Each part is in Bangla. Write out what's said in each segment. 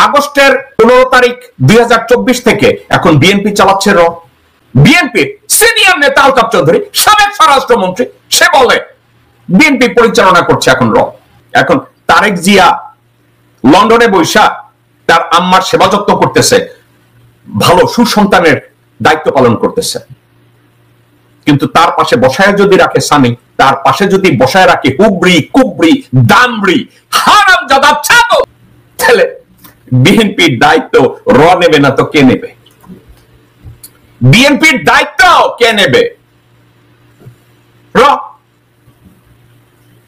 আগস্টের 15 তারিখ 2024 থেকে এখন বিএনপি চালাচ্ছে র। বিএনপির সিনিয়র নেতা আলতাফ চৌধুরী, সাবেক স্বরাষ্ট্রমন্ত্রী, সে বলে বিএনপি পরিচালনা করছে এখন র। এখন তারেক জিয়া লন্ডনে বৈশা তার আম্মার সেবা যত্ন করতেছে, ভালো সুসন্তানের দায়িত্ব পালন করতেছে। কিন্তু তার পাশে বসায় যদি রাখে সানি, তার পাশে যদি বসায় রাখে হুবড়ি কুবড়ি দামড়ি হারামজাদা ছাগল, তাহলে বিএনপির দায়িত্ব র নেবে না তো কে নেবে? বিএনপির দায়িত্ব কে নেবে? র।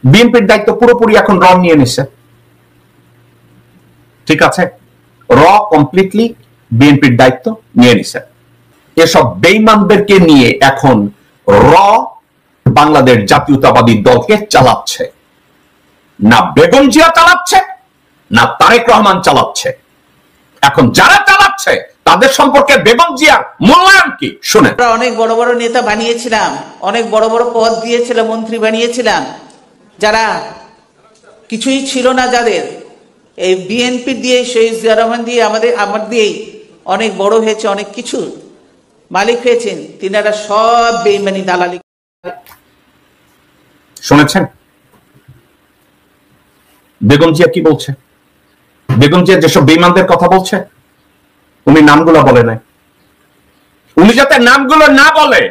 বিএনপির দায়িত্ব পুরোপুরি এখন র নিয়ে নিছে। ঠিক আছে, র কমপ্লিটলি বিএনপির দায়িত্ব নিয়ে নিছে। এসব বেঈমানদেরকে নিয়ে এখন র বাংলাদেশ জাতীয়তাবাদী দলকে চালাচ্ছে। না বেগম জিয়া চালাচ্ছে, না তারেক রহমান চালাচ্ছে। এখন যারা চালাচ্ছে তাদের সম্পর্কে বেগম জিয়ার মূল্যায়ন কি শুনে। অনেক বড় বড় নেতা বানিয়েছিলাম, অনেক বড় বড় পদ দিয়েছিলাম, মন্ত্রী বানিয়েছিলাম, যারা কিছুই ছিল না, যাদের এই বিএনপি দিয়ে শহীদ জিয়া রহমান দিয়ে আমার দিয়েই অনেক বড় হয়েছে, অনেক কিছু মালিক হয়েছেন, তিনারা সব বেঈমানি দালালি। শুনেছেন বেগম জিয়া কি বলছে? বেগম জিয়া যেসব বেঈমানদের কথা বলছে, উনি নামগুলো বলে নাই। উনি যাতে নামগুলো না বলে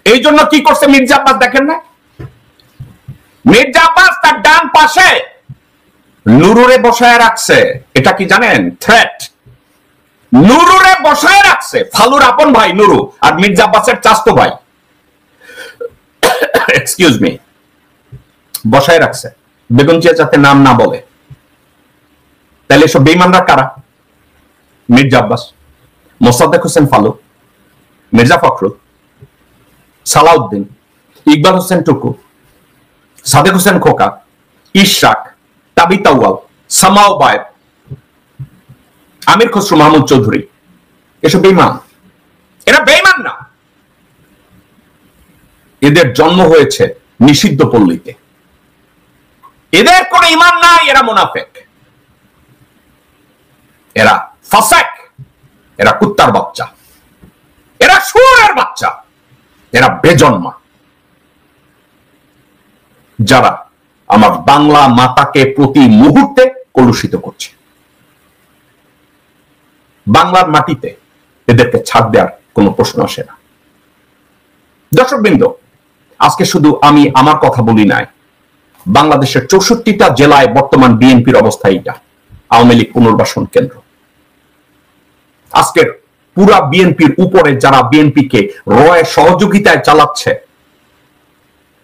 এই জন্য কি করছে মির্জা আব্বাস দেখেন না? মির্জা আব্বাস তার ডান পাশে নুরুরে বসায় রাখছে। এটা কি জানেন? থ্রেট। নুরুরে বসায় রাখছে, ফালুর আপন ভাই নুরু আর মির্জা আব্বাসের চাচতো ভাই, এক্সকিউজ মি, বসায় রাখছে বেগম জিয়া যাতে নাম না বলে। তাহলে এসব বেঈমানরা কারা? মির্জা আব্বাস, মোসাদ্দেক হোসেন ফালু, মির্জা ফখরুল, সালাউদ্দিন, ইকবাল হোসেন টুকু, সাদেক হোসেন খোকা, ইশরাক, তাবিতা ওয়াল, সামাও বায়েব, আমির খসরু মাহমুদ চৌধুরী। এসব বেঈমান। এরা বেঈমান না, এদের জন্ম হয়েছে নিষিদ্ধ পল্লীতে। এদের কোন ঈমান নাই, এরা মুনাফিক, এরা ফাসিক, এরা কুত্তার বাচ্চা, এরা শুয়োরের বাচ্চা, এরা বেজন্মা, যারা আমার বাংলা মাতাকে প্রতি মুহূর্তে কলুষিত করছে। বাংলার মাটিতে এদেরকে ছাড় দেওয়ার কোনো প্রশ্ন আসে না। দর্শকবৃন্দ, আজকে শুধু আমি আমার কথা বলি নাই, বাংলাদেশের 64টা জেলায় বর্তমান বিএনপির অবস্থা এইটা, আওয়ামী লীগ পুনর্বাসন কেন্দ্র। আজকের পুরা বিএনপির উপরে যারা বিএনপিকে রয়ের সহযোগিতায় চালাচ্ছে,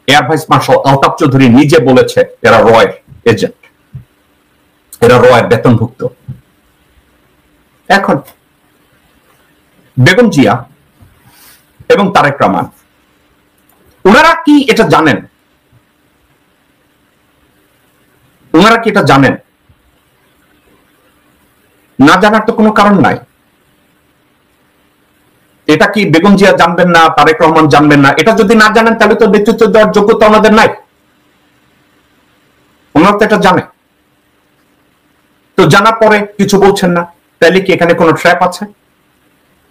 air vice marshal Altaf Chowdhury নিজে বলেছে এরা রয়ের এজেন্ট, এরা রয়ের বেতনভুক্ত। এখন বেগম জিয়া এবং তারেক রহমান, ওনারা কি এটা জানেন? ওনারা কি এটা জানেন? না জানার তো কোনো কারণ নাই। এটা কি বেগম জিয়া জানবেন না, তারেক রহমান জানবেন না? এটা যদি না জানেন তাহলে তো নেতৃত্ব দেওয়ার যোগ্যতা ওনাদের নাই। ওনারা তো এটা জানে, তো জানার পরে কিছু বলছেন না, তাহলে কি এখানে কোনো ট্র্যাপ আছে?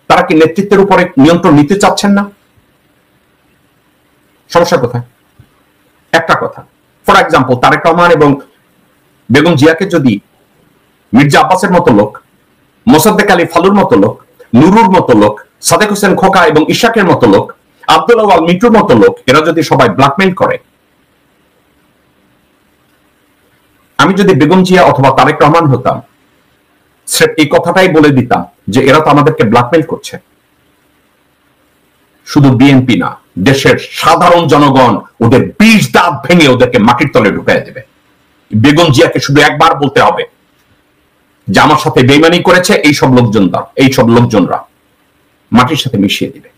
তারা কি নেতৃত্বের উপরে নিয়ন্ত্রণ নিতে চাচ্ছেন না? সমস্যা কোথায়? একটা কথা, ফর এক্সাম্পল, তারেক রহমান এবং বেগম জিয়াকে যদি মির্জা আব্বাসের মতো লোক, মোসাদ্দেক আলী ফালুর মতো লোক, নুরুর মতো লোক, সাদেক হোসেন খোকা এবং ইশাকের মতো লোক, আব্দুল আওয়াল মিন্টুর মতো লোক, এরা যদি সবাই ব্ল্যাকমেইল করে, আমি যদি বেগম জিয়া অথবা তারেক রহমান হতাম, এই কথাটাই বলে দিতাম যে এরা তো আমাদেরকে ব্ল্যাকমেইল করছে। শুধু বিএনপি না, দেশের সাধারণ জনগণ ওদের 20 দাঁত ভেঙে ওদেরকে মাটির তলে ঢুকিয়ে দেবে। বেগম জিয়াকে শুধু একবার বলতে হবে যে আমার সাথে বেইমানি করেছে, এইসব লোকজনরা মাটির সাথে মিশিয়ে দিবে।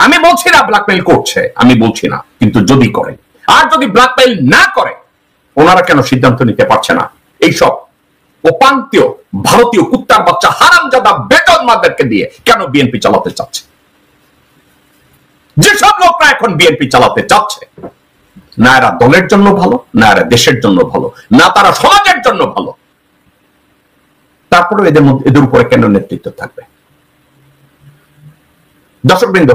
আমি বলছি না ব্ল্যাকমেইল করছে, আমি বলছি না, কিন্তু যদি করে, আর যদি ব্ল্যাকমেইল না করে, ওনারা কেন সিদ্ধান্ত নিতে পারছে না? এইসব উপান্তীয় ভারতীয় কুত্তার বাচ্চা হারামজাদা বেজন্মাদেরকে দিয়ে কেন বিএনপি চালাতে চাচ্ছে? যেসব লোকরা এখন বিএনপি চালাতে চাচ্ছে, না এরা দলের জন্য ভালো, না এরা দেশের জন্য ভালো, না তারা সমাজের জন্য ভালো। তারপরে এদের উপরে কেন নেতৃত্ব থাকবে? দর্শকবৃন্দ,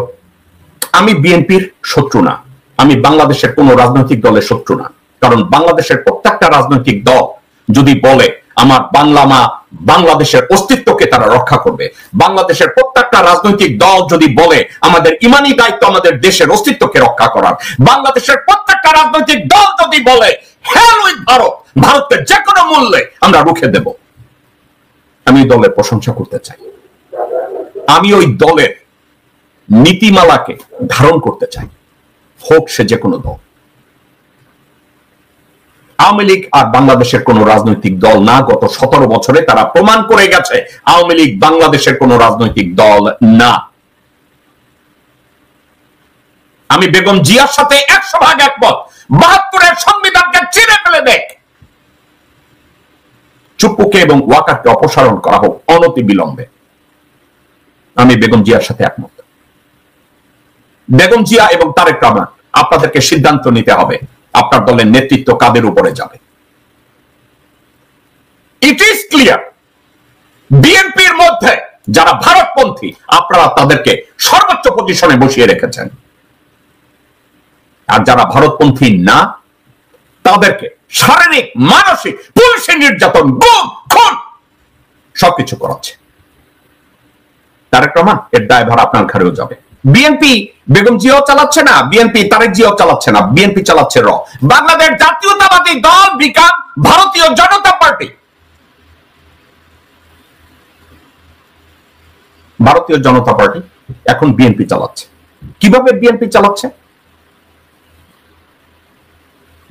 আমি বিএনপির শত্রু না, আমি বাংলাদেশের কোন রাজনৈতিক দলের শত্রু না। কারণ বাংলাদেশের প্রত্যেকটা রাজনৈতিক দল যদি বলে আমার বাংলা মা বাংলাদেশের অস্তিত্বকে তারা রক্ষা করবে, বাংলাদেশের প্রত্যেকটা রাজনৈতিক দল যদি বলে আমাদের ইমানি দায়িত্ব আমাদের দেশের অস্তিত্বকে রক্ষা করার, বাংলাদেশের প্রত্যেকটা রাজনৈতিক দল যদি বলে হেল উইথ ভারত, ভারতকে যে কোনো মূল্যে আমরা রুখে দেব, আমি দলের প্রশংসা করতে চাই। আমি ওই দলের নীতিমালাকে ধারণ করতে চাই, হোক সে যে কোনো দল। আওয়ামী লীগ আর বাংলাদেশের কোন রাজনৈতিক দল না। গত 17 বছরে তারা প্রমাণ করে গেছে আওয়ামী লীগ বাংলাদেশের কোন রাজনৈতিক দল না। আমি বেগম জিয়ার সাথে 100% একমত। 72-এর সংবিধানকে চিরে ফেলে দেখ, চুপ্পুকে এবং ওয়াকারকে অপসারণ করা হোক অনতি বিলম্বে। আমি বেগম জিয়ার সাথে একমত। বেগম জিয়া এবং তারেক রহমান, আপনাদেরকে সিদ্ধান্ত নিতে হবে আপনার দলের নেতৃত্ব কাদের উপরে যাবে। ইট ইজ ক্লিয়ার, বিএনপির মধ্যে যারা ভারতপন্থী আপনারা তাদেরকে সর্বোচ্চ পজিশনে বসিয়ে রেখেছেন, আর যারা ভারতপন্থী না তাদেরকে শারীরিক, মানসিক, পুলিশি নির্যাতন, গুম, খুন সবকিছু করাচ্ছে। তারেক রহমান, এর দায়ভার আপনার ঘাড়েও যাবে। বিএনপি বেগম জিয়াও চালাচ্ছে না, বিএনপি তারেক জিয়াও চালাচ্ছে না, বিএনপি চালাচ্ছে বাংলাদেশ জাতীয়তাবাদী দল বিকাম ভারতীয় জনতা পার্টি। ভারতীয় জনতা পার্টি এখন বিএনপি চালাচ্ছে। কিভাবে বিএনপি চালাচ্ছে?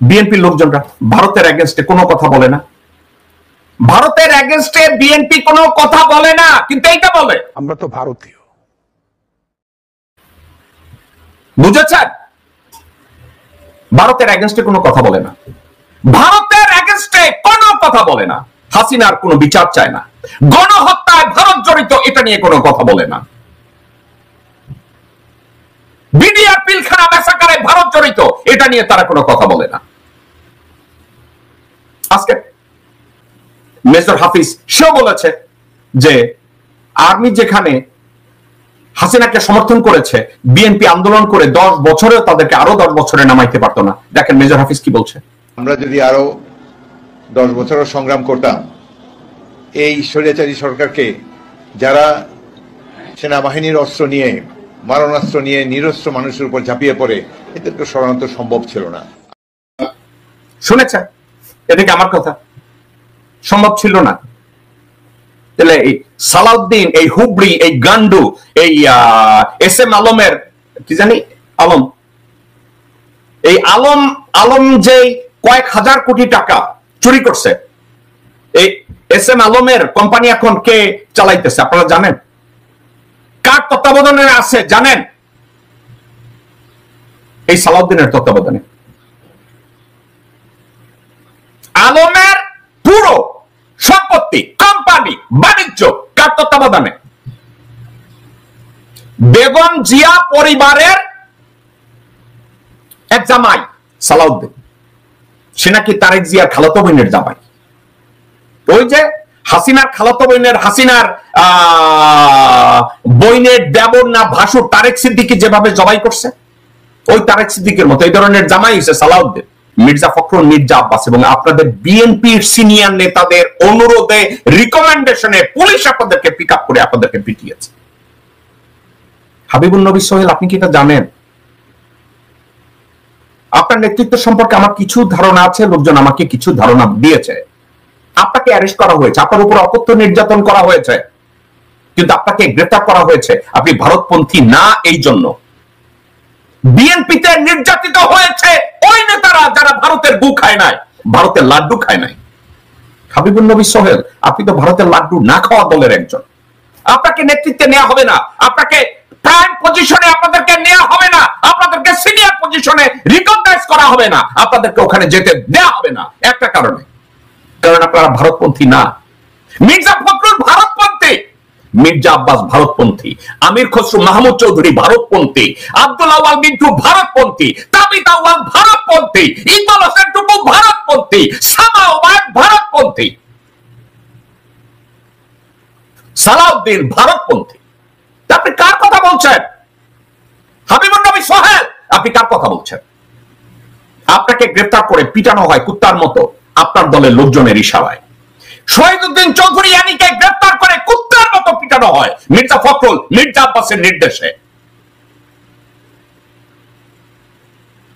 বিএনপির লোকজনরা ভারতের এগেনস্টে কোনো কথা বলে না, ভারতের এগেনস্টে বিএনপি কোনো কথা বলে না, কিন্তু এইটা বলে আমরা তো ভারতীয়। বুঝেছেন? ভারতের এগেনস্টে কোনো কথা বলে না, ভারতের এগেনস্টে কোনো কথা বলে না, হাসিনার কোনো বিচার চায় না, গণহত্যায় ভারত জড়িত এটা নিয়ে কোনো কথা বলে না, বিডিআর পিলখানা ম্যাসাকারে ভারত জড়িত এটা নিয়ে তারা কোনো কথা বলে না। আজকে মেজর হাফিজ সেও বলেছে যে আর্মি যেখানে হাসিনাকে সমর্থন করেছে, বিএনপি আন্দোলন করে 10 বছরেও তাদেরকে আরো 10 বছরে নামাইতে পারতো না। দেখেন মেজর হাফিজ কি বলছে। আমরা যদি আরো 10 বছরও সংগ্রাম করতাম, এই স্বৈরাচারী সরকারকে, যারা সেনাবাহিনীর অস্ত্র নিয়ে, মারণাস্ত্র নিয়ে নিরস্ত্র মানুষের উপর ঝাঁপিয়ে পড়ে, এদেরকে সরানো তো সম্ভব ছিল না। শুনেছেন? এদিকে আমার কথা সম্ভব ছিল না। তাহলে এই সালাউদ্দিন, এই হুবড়ি, এই গান্ডু, এই এস এম আলমের কি জানি আলম, এই আলম যে কয়েক হাজার কোটি টাকা চুরি করছে, এই এস এম আলমের কোম্পানি এখন কে চালাইতেছে আপনারা জানেন? কার তত্ত্বাবধানে আছে জানেন? এই সালাউদ্দিনের তত্ত্বাবধানে। আলমের পুরো সম্পত্তি, কোম্পানি, বাণিজ্য কার তত্ত্বাবধানে? বেগম জিয়া পরিবারের এক জামাই সালাউদ্দিন, সে নাকি তারেক জিয়ার খালাতো বোনের জামাই। ওই যে হাসিনার খালাতো বোনের, হাসিনার বইনের দেবর না ভাসুর তারেক সিদ্দিকী যেভাবে জবাই করছে, ওই তারেক সিদ্দিকের মতো এই ধরনের জামাই হচ্ছে সালাউদ্দিন। মির্জা ফখরুল, মির্জা আব্বাস এবং আপনাদের বিএনপির সিনিয়র নেতাদের অনুরোধে, রিকমেন্ডেশনে পুলিশ আপনাদেরকে পিক আপ করে আপনাদেরকে পিটিয়েছে। হাবিবুন নবী সোহেল, আপনি কি এটা জানেন? আপনার নেতৃত্ব সম্পর্কে আমার কিছু ধারণা আছে, লোকজন আমাকে কিছু ধারণা দিয়েছে। আপনাকে অ্যারেস্ট করা হয়েছে, আপনার উপর অকথ্য নির্যাতন করা হয়েছে, কিন্তু আপনাকে গ্রেফতার করা হয়েছে আপনি ভারতপন্থী না এই জন্য। বিএনপিতে নির্যাতিত হয়েছে ওই নেতারা যারা ভারতের গু খায় নাই, ভারতের লাড্ডু খায় নাই। হাবিবুন নবী সোহেল, আপনি তো ভারতের লাড্ডু না খাওয়া দলের একজন। আপনাকে নেতৃত্বে নেওয়া হবে না, আপনাকে প্রাইম পজিশনে আপনাদেরকে নেওয়া হবে না, আপনাদেরকে সিনিয়র পজিশনে রিকগনাইজ করা হবে না, আপনাদেরকে ওখানে যেতে দেওয়া হবে না একটা কারণে, কারণ আপনারা ভারতপন্থী না। মির্জা ফখরুল ভারতপন্থী, মির্জা আব্বাস ভারতপন্থী, আমির খসরু মাহমুদ চৌধুরী ভারতপন্থী, আব্দুল আওয়াল মিন্টু ভারতপন্থী, তাবিত আওয়াল ভারতপন্থী, ইকবাল হোসেন টুকু ভারতপন্থী, সামা ওবায়দ ভারতপন্থী। সালাউদ্দিন ভারতপন্থী। আপনি কার কথা বলছেন? হাবিবুর নবী সোহেল, আপনি কার কথা বলছেন? আপনাকে গ্রেফতার করে পিটানো হয় কুত্তার মতো আপনার দলের লোকজনের ইশারায়। শহীদুদ্দিন চৌধুরী ইয়ানিকে গ্রেফতার করে কুত্তার মতো পিটানো হয় মির্জা ফখরুল, মির্জা আব্বাসের নির্দেশে।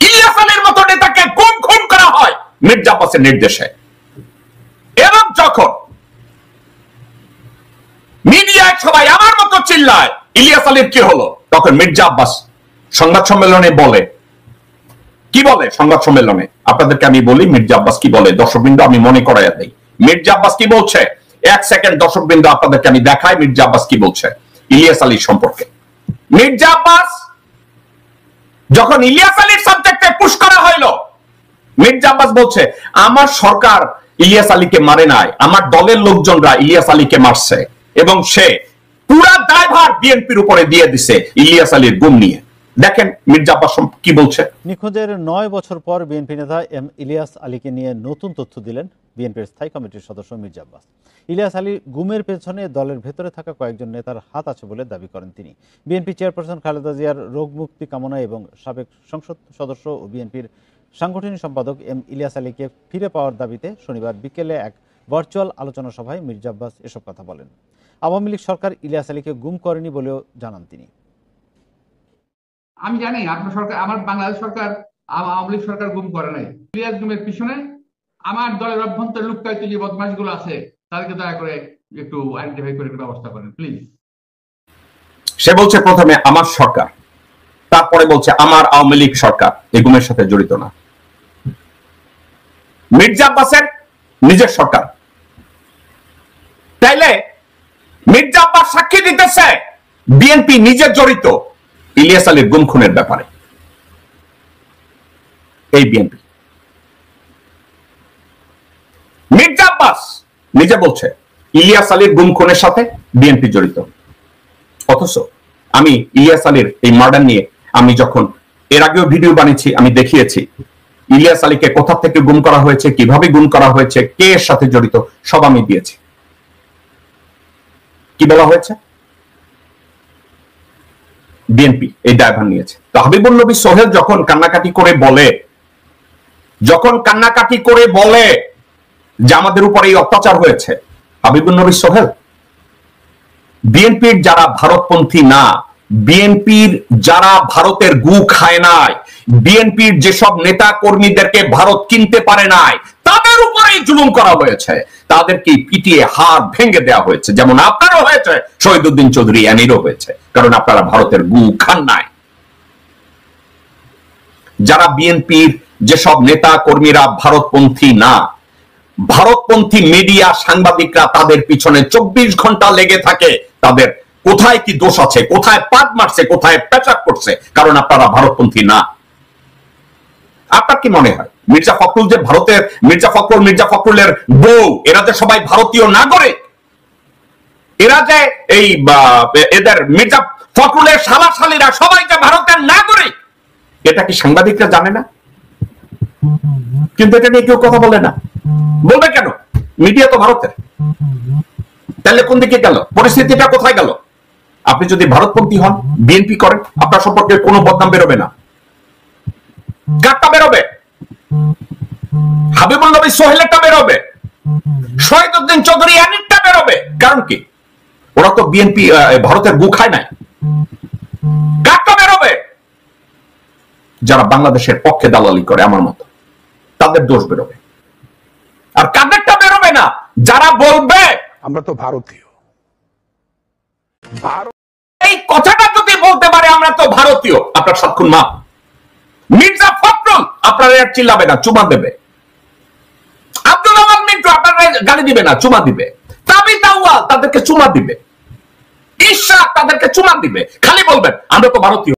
ইলিয়াস আলীর মতো নেতাকে গুম খুন করা হয় মির্জা আব্বাসের নির্দেশে। এবং যখন মিডিয়ায় সবাই আমার মতো চিল্লায় ইলিয়াস আলীর কি হলো, তখন মির্জা আব্বাস সংবাদ সম্মেলনে বলে, কি বলে সংবাদ সম্মেলনে? আপনাদেরকে আমি বলি মির্জা আব্বাস কি বলে। দর্শকবৃন্দ, আমি মনে করাইয়া দেই মির্জা আব্বাস কি বলছে। এক সেকেন্ড দর্শকবৃন্দ, আপনাদেরকে আমি দেখাই মির্জা আব্বাস কি বলছে ইলিয়াস আলীর সম্পর্কে। মির্জা আব্বাস যখন ইলিয়াস আলীর সাবজেক্টে পুশ করা হইল, মির্জা আব্বাস বলছে আমার সরকার ইলিয়াস আলীকে মারে নাই, আমার দলের লোকজনরা ইলিয়াস আলীকে মারছে এবং সে পুরা দায়ভার বিএনপির উপরে দিয়ে দিছে ইলিয়াস আলীর গুম নিয়ে। দেখেন মির্জা আব্বাস কি বলছে। নিখোঁজের 9 বছর পর বিএনপি নেতা এম ইলিয়াস আলীকে নিয়ে নতুন তথ্য দিলেন বিএনপির স্থায়ী কমিটির সদস্য মির্জা আব্বাস। ইলিয়াস আলী গুমের পেছনে দলের ভেতরে থাকা কয়েকজন নেতার হাত আছে বলে দাবি করেন তিনি। বিএনপি চেয়ারপারসন খালেদা জিয়ার রোগ মুক্তি কামনা এবং সাবেক সংসদ সদস্য ও বিএনপির সাংগঠনিক সম্পাদক এম ইলিয়াস আলীকে ফিরে পাওয়ার দাবিতে শনিবার বিকেলে এক ভার্চুয়াল আলোচনা সভায় মির্জা আব্বাস এসব কথা বলেন। আওয়ামী লীগ সরকার ইলিয়াস আলীকে গুম করেনি বলেও জানান তিনি। আমি জানি আপনার সরকার, আমার বাংলাদেশ সরকার, আওয়ামী লীগ সরকার গুম করে নাই। ইলিয়াস গুমের পিছনে আমার দলের অভ্যন্তরে লুক্কায়িত যে বদমাশগুলো আছে তাদেরকে দয়া করে একটু আইডেন্টিফাই করে ব্যবস্থা করেন প্লিজ। সে বলছে প্রথমে আমার সরকার, তারপরে বলছে আমার আওয়ামী লীগ সরকার এই গুমের সাথে জড়িত না। মির্জা আব্বাসের নিজের সরকার। তাইলে মির্জা আব্বাস সাক্ষী দিতেছে বিএনপি নিজে জড়িত ইলিয়াস আলীর গুম খুনের ব্যাপারে। এই বিএনপি, মির্জা আব্বাস নিজে বলছে ইলিয়াস আলীর গুম খুনের সাথে বিএনপি জড়িত। অথচ আমি ইলিয়াস আলীর এই মার্ডার নিয়ে আমি যখন এর আগেও ভিডিও বানিয়েছি, আমি দেখিয়েছি ইলিয়াস আলীকে কোথা থেকে গুম করা হয়েছে, কিভাবে গুম করা হয়েছে, কে এর সাথে জড়িত, সব আমি দিয়েছি। কি বলা হয়েছে? বিএনপি এই দায়ভার নিয়েছে। তো হাবিবুর নবী সোহেল যখন কান্নাকাটি করে বলে যে আমাদের উপর এই অত্যাচার হয়েছে, হাবিবুর নবী সোহেল বিএনপির যারা ভারতপন্থী না, বিএনপির যারা ভারতের গু খায় নাই, বিএনপির যেসব নেতা কর্মীদেরকে ভারত কিনতে পারে নাই, তাদের উপরেই জুলুম করা হয়েছে, তাদেরকে পিটিয়ে হাত ভেঙে দেওয়া হয়েছে। যেমন আপনারও হয়েছে, শহীদুদ্দিন চৌধুরী ইয়ানিরও হয়েছে, কারণ আপনারা ভারতের গু খান নাই। যারা বিএনপির যেসব নেতা কর্মীরা ভারতপন্থী না, ভারতপন্থী মিডিয়া সাংবাদিকরা তাদের পিছনে 24 ঘন্টা লেগে থাকে, তাদের কোথায় কি দোষ আছে, কোথায় পাদ মারছে, কোথায় পেঁচাক করছে, কারণ আপনারা ভারতপন্থী না। আপনার কি মনে হয় মির্জা ফখরুল যে ভারতের মির্জা ফখরুলের বউ, এরা যে সবাই ভারতীয় নাগরিক, এরা যে এই এদের মির্জা ফখরুলের শালা-শালীরা সবাই যে ভারতের নাগরিক, এটা কি সাংবাদিকরা জানে না? কিন্তু এটা নিয়ে কেউ কথা বলে না। বলবে কেন? মিডিয়া তো ভারতের। তাহলে কোন দিকে গেল পরিস্থিতিটা, কোথায় গেল? আপনি যদি ভারতপন্থী হন, বিএনপি করেন, আপনার সম্পর্কে কোনো বদনাম বেরোবে না। কারটা বেরোবে? হাবিবুর নবী সোহেলেরটা বেরোবে, শহীদুদ্দিন চৌধুরী ইয়ানিরটা বেরোবে। কারণ কি? ওরা তো বিএনপি ভারতের গু খায় নাই। কারটা বেরোবে? যারা বাংলাদেশের পক্ষে দালালি করে আমার মতো, তাদের দোষ বেরোবে। আর কাদেরটা বেরোবে না? যারা বলবে আমরা তো ভারতীয়। এই কথাটা যদি বলতে পারে আমরা তো ভারতীয়, আপনার সাতক্ষণ মা মির্জা ফখরুল আপনারা চিল্লাবে না, চুমা দেবে। আব্দুল আওয়াল মিন্টু আপনারা গালি দিবে না, চুমা দিবে। তাবিত আউয়াল তাদেরকে চুমা দিবে, ঈশা তাদেরকে চুমা দিবে। খালি বলবেন আমরা তো ভারতীয়।